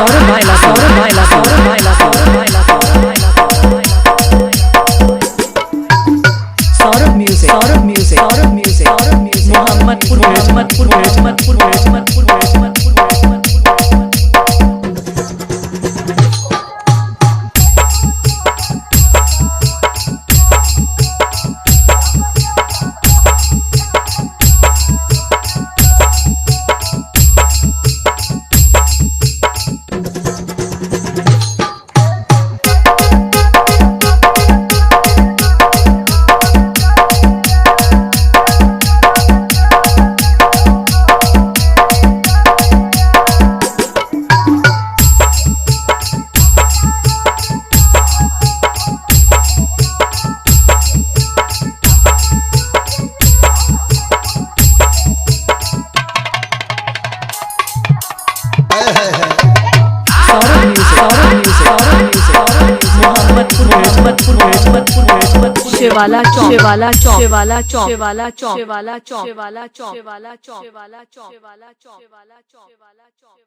सौरभ भाईला सौरभ भाईला सौरभ भाईला सौरभ भाईला Saurabh music Saurabh music Saurabh music Saurabh music Mohammadpur Mohammadpur Mohammadpur Mohammadpur Mohammadpur Shivala चौक शिवाला चौक शिवाला चौक शिवाला चौक शिवाला चौक शिवाला चौक शिवाला चौक शिवाला चौक शिवाला चौक शिवाला चौक शिवाला चौक